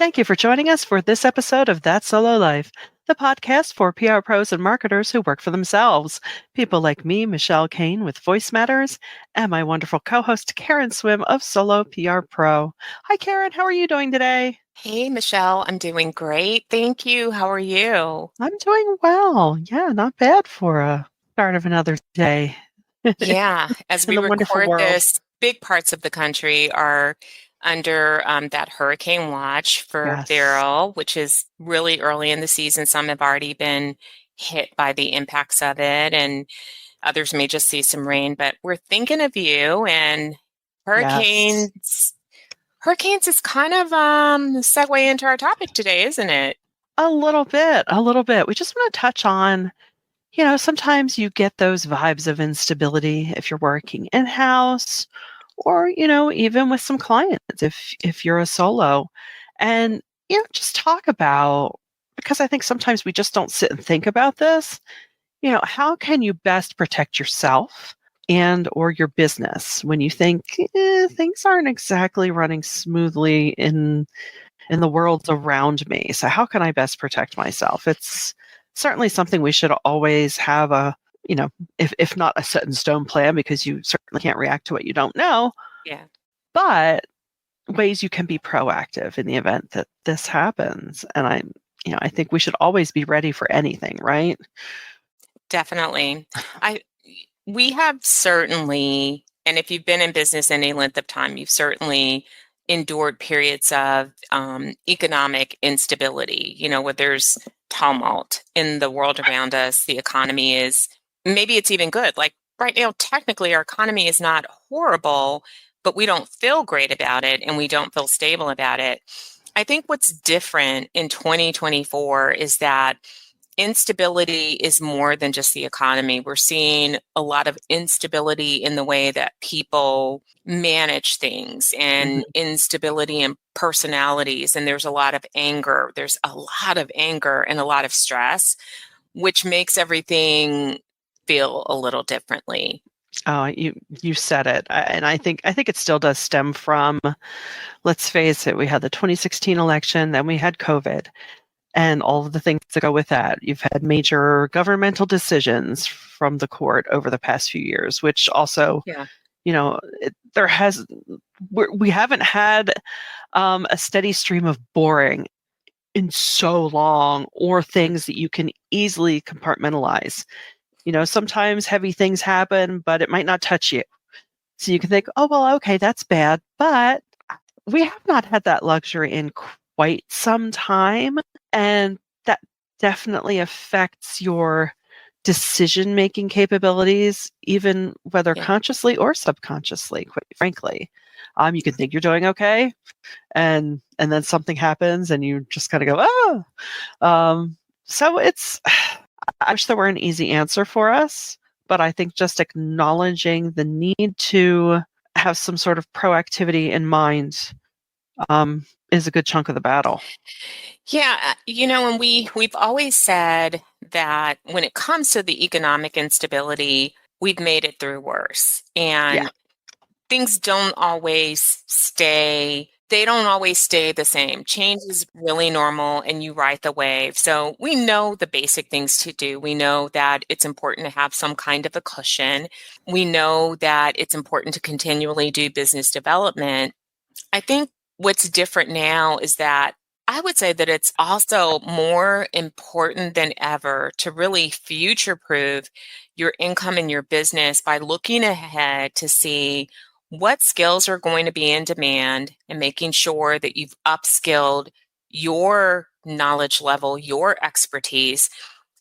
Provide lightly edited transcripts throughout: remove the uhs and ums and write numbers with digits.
Thank you for joining us for this episode of That Solo Life, the podcast for PR pros and marketers who work for themselves. People like me, Michelle Kane with Voice Matters, and my wonderful co host, Karen Swim of Solo PR Pro. Hi, Karen. How are you doing today? Hey, Michelle, I'm doing great. Thank you. How are you? I'm doing well. Yeah, not bad for a start of another day Yeah, as in we the wonderful record world. this, big parts of the country are under that hurricane watch for Yes. Beryl, which is really early in the season. Some have already been hit by the impacts of it, and others may just see some rain. But we're thinking of you, and Yes. hurricanes. Hurricanes is kind of the segue into our topic today, isn't it? A little bit, a little bit. We just want to touch on, sometimes you get those vibes of instability if you're working in-house or, even with some clients if you're a solo. And, just talk about, because I think sometimes we just don't sit and think about this, how can you best protect yourself and or your business when you think things aren't exactly running smoothly in the world around me. So how can I best protect myself? It's certainly something we should always have a, if not a set in stone plan, because you certainly can't react to what you don't know, Yeah. but ways you can be proactive in the event that this happens. And I think we should always be ready for anything, right? Definitely. I we have certainly, and if you've been in business any length of time, you've certainly endured periods of economic instability, where there's tumult in the world around us. The economy is, maybe it's even good. Like right now, technically, our economy is not horrible, but we don't feel great about it and we don't feel stable about it. I think what's different in 2024 is that instability is more than just the economy. We're seeing a lot of instability in the way that people manage things and Mhm. instability in personalities. And there's a lot of anger. There's a lot of anger and a lot of stress, which makes everything feel a little differently. Oh, you said it, and I think it still does stem from. Let's face it, we had the 2016 election, then we had COVID, and all of the things that go with that. You've had major governmental decisions from the court over the past few years, which also, Yeah. there has we haven't had a steady stream of boring in so long, or things that you can easily compartmentalize. Sometimes heavy things happen, but it might not touch you. So you can think, oh, well, okay, that's bad. But we have not had that luxury in quite some time. And that definitely affects your decision making capabilities, even whether Yeah. consciously or subconsciously, quite frankly. You can think you're doing okay, and then something happens and you just kind of go, oh. So it's, I wish there were an easy answer for us, but I think just acknowledging the need to have some sort of proactivity in mind is a good chunk of the battle. Yeah, and we've always said that when it comes to the economic instability, we've made it through worse. Yeah. And things they don't always stay the same. Change is really normal and you ride the wave. So we know the basic things to do. We know that it's important to have some kind of a cushion. We know that it's important to continually do business development. I think what's different now is that I would say that it's also more important than ever to really future proof your income and your business by looking ahead to see what skills are going to be in demand and making sure that you've upskilled your knowledge level, your expertise,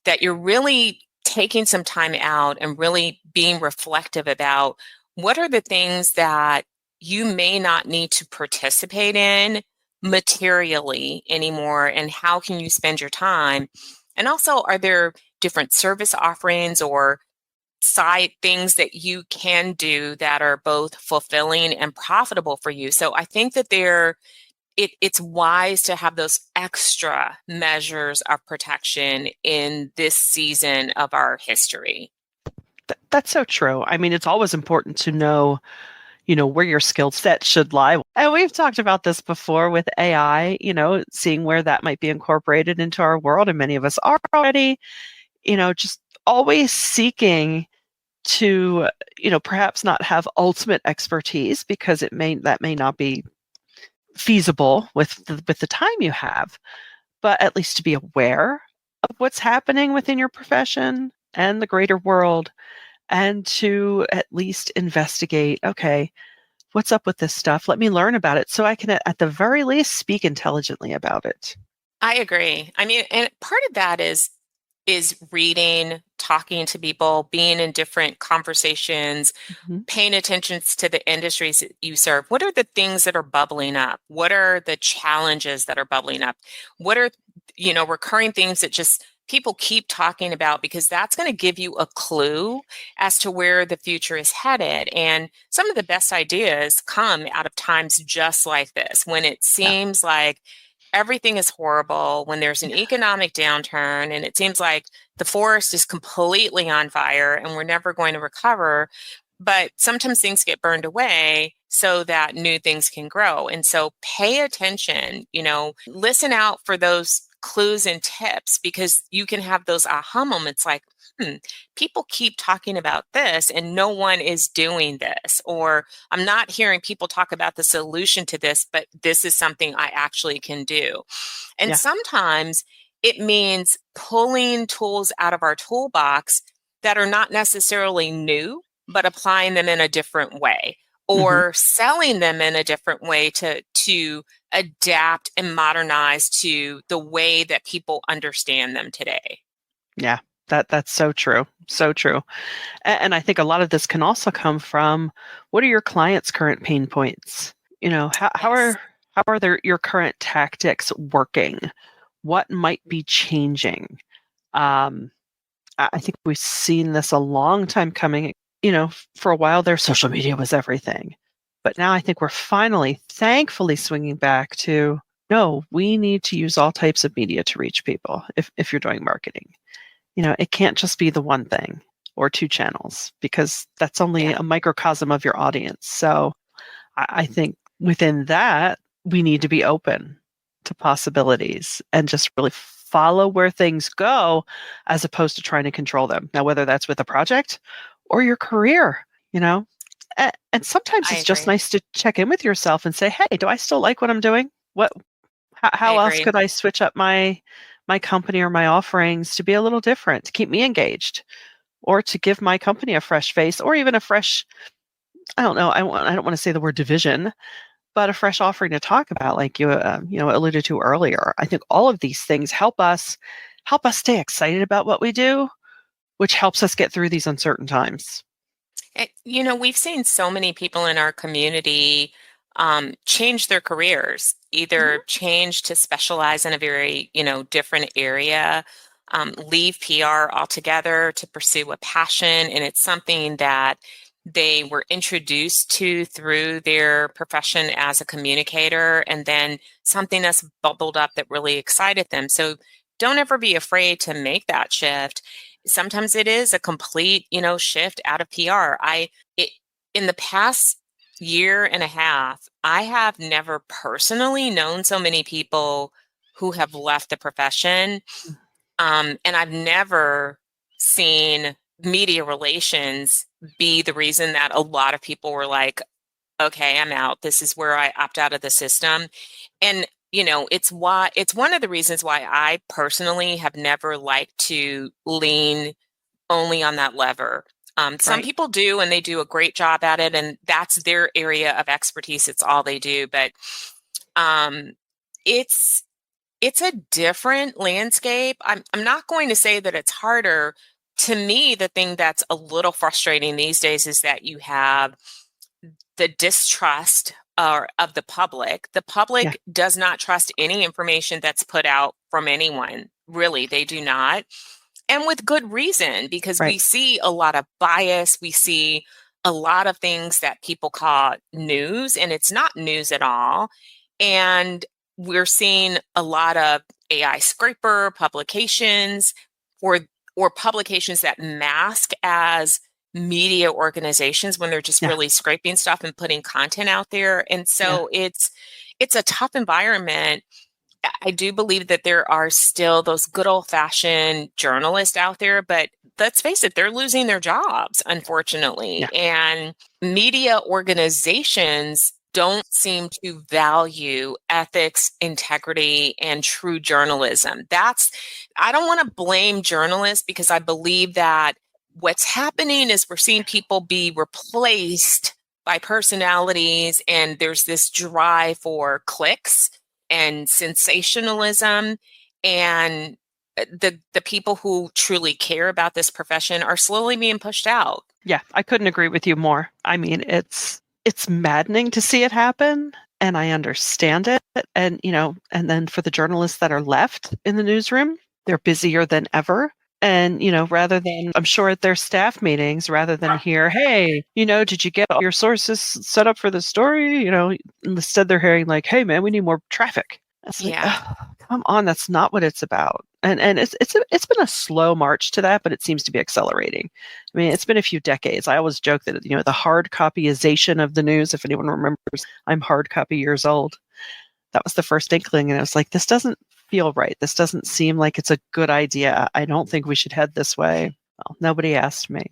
that you're really taking some time out and really being reflective about what are the things that you may not need to participate in materially anymore, and how can you spend your time? And also, are there different service offerings or side things that you can do that are both fulfilling and profitable for you? So I think that it's wise to have those extra measures of protection in this season of our history. That's so true. I mean, it's always important to know, where your skill set should lie. And we've talked about this before with AI, seeing where that might be incorporated into our world. And many of us are already, just always seeking to, perhaps not have ultimate expertise because that may not be feasible with the time you have, but at least to be aware of what's happening within your profession and the greater world, and to at least investigate, okay, what's up with this stuff? Let me learn about it so I can, at the very least, speak intelligently about it. I agree. I mean, and part of that is reading, talking to people, being in different conversations, Mhm. paying attention to the industries that you serve. What are the things that are bubbling up? What are the challenges that are bubbling up? What are, recurring things that just people keep talking about, because that's going to give you a clue as to where the future is headed. And some of the best ideas come out of times just like this, when it Yeah. seems like everything is horrible, when there's an economic downturn and it seems like the forest is completely on fire and we're never going to recover. But sometimes things get burned away so that new things can grow. And so pay attention, listen out for those clues and tips, because you can have those aha moments like, people keep talking about this and no one is doing this. Or I'm not hearing people talk about the solution to this, but this is something I actually can do. And Yeah. sometimes it means pulling tools out of our toolbox that are not necessarily new, but applying them in a different way, Hmm. or selling them in a different way to adapt and modernize to the way that people understand them today. Yeah. That's so true. So true. And I think a lot of this can also come from, what are your clients' current pain points? Yes, How are your current tactics working? What might be changing? Um, I think we've seen this a long time coming. For a while there, social media was everything. But now I think we're finally, thankfully, swinging back to, no, we need to use all types of media to reach people if you're doing marketing. It can't just be the one thing or two channels, because that's only yeah, a microcosm of your audience. So I think within that, we need to be open to possibilities and just really follow where things go, as opposed to trying to control them. Now, whether that's with a project or your career, you know, and sometimes I it's just agree. nice to check in with yourself and say, hey, do I still like what I'm doing? I How else agree. could I switch up my company or my offerings to be a little different, to keep me engaged, or to give my company a fresh face, or even a fresh, I don't know, I don't want to say the word division, but a fresh offering to talk about, like you alluded to earlier. I think all of these things help us stay excited about what we do, which helps us get through these uncertain times. We've seen so many people in our community change their careers, Mhm. either change to specialize in a very, different area, leave PR altogether to pursue a passion. And it's something that they were introduced to through their profession as a communicator, and then something that's bubbled up that really excited them. So don't ever be afraid to make that shift. Sometimes it is a complete, shift out of PR. It, in the past year and a half, I have never personally known so many people who have left the profession. And I've never seen media relations be the reason that a lot of people were like, okay, I'm out. This is where I opt out of the system. And it's one of the reasons why I personally have never liked to lean only on that lever. Some Right. people do, and they do a great job at it, and that's their area of expertise. It's all they do. But um, it's it's a different landscape. I'm not going to say that it's harder. To me, the thing that's a little frustrating these days is that you have the distrust of the public. The Yeah. public does not trust any information that's put out from anyone. Really, they do not. And with good reason, because we Right. see a lot of bias. We see a lot of things that people call news, and it's not news at all. And we're seeing a lot of AI scraper publications, or or publications that mask as media organizations when they're just Yeah. really scraping stuff and putting content out there. And Yeah. so it's a tough environment. I do believe that there are still those good old-fashioned journalists out there, but let's face it, they're losing their jobs, unfortunately. Yeah. And media organizations don't seem to value ethics, integrity, and true journalism. I don't want to blame journalists because I believe that what's happening is we're seeing people be replaced by personalities, and there's this drive for clicks and sensationalism, and the people who truly care about this profession are slowly being pushed out. Yeah, I couldn't agree with you more. I mean, it's maddening to see it happen, and I understand it. And, and then for the journalists that are left in the newsroom, they're busier than ever. And, rather than, I'm sure at their staff meetings, rather than hear, hey, did you get all your sources set up for the story? Instead they're hearing like, hey, man, we need more traffic. It's like, Yeah. ugh, come on, that's not what it's about. And it's been a slow march to that, but it seems to be accelerating. I mean, it's been a few decades. I always joke that the hard copyization of the news. If anyone remembers, I'm hard copy years old. That was the first inkling, and it was like, this doesn't feel right. This doesn't seem like it's a good idea. I don't think we should head this way. Well, nobody asked me.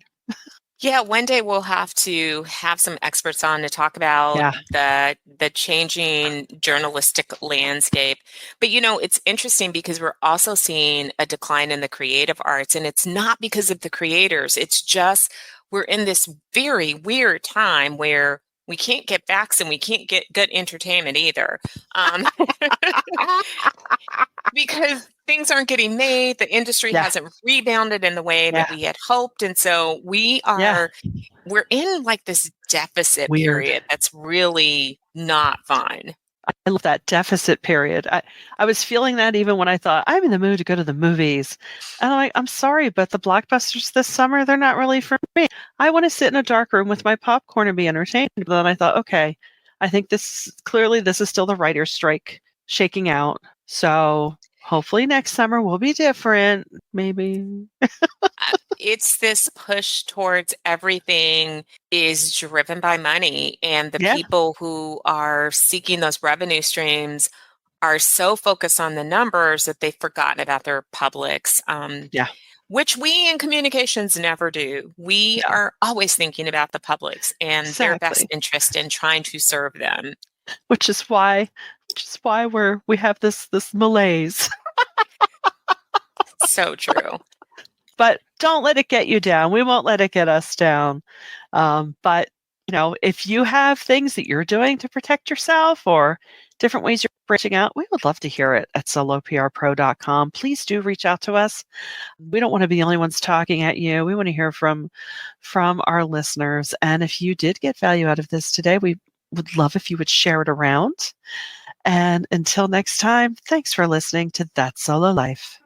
Yeah, one day we'll have to have some experts on to talk about Yeah, the changing journalistic landscape. But it's interesting because we're also seeing a decline in the creative arts, and it's not because of the creators. It's just we're in this very weird time where we can't get facts and we can't get good entertainment either. Um, because things aren't getting made, the industry yeah, hasn't rebounded in the way yeah, that we had hoped, and so yeah. we're in like this deficit Weird. period that's really not fun. I love that deficit period. I was feeling that even when I thought I'm in the mood to go to the movies. And I'm like, I'm sorry, but the blockbusters this summer, they're not really for me. I want to sit in a dark room with my popcorn and be entertained. But then I thought, okay, I think this is still the writer's strike shaking out. So hopefully next summer will be different. Maybe. It's this push towards everything is driven by money, and the Yeah. people who are seeking those revenue streams are so focused on the numbers that they've forgotten about their publics. Yeah. Which we in communications never do. We No. are always thinking about the publics and their best Exactly. interest in trying to serve them. Which is why we have this malaise. So true. But don't let it get you down. We won't let it get us down. But if you have things that you're doing to protect yourself or different ways you're branching out, we would love to hear it at soloprpro.com. Please do reach out to us. We don't want to be the only ones talking at you. We want to hear from our listeners. And if you did get value out of this today, we would love if you would share it around. And until next time, thanks for listening to That Solo Life.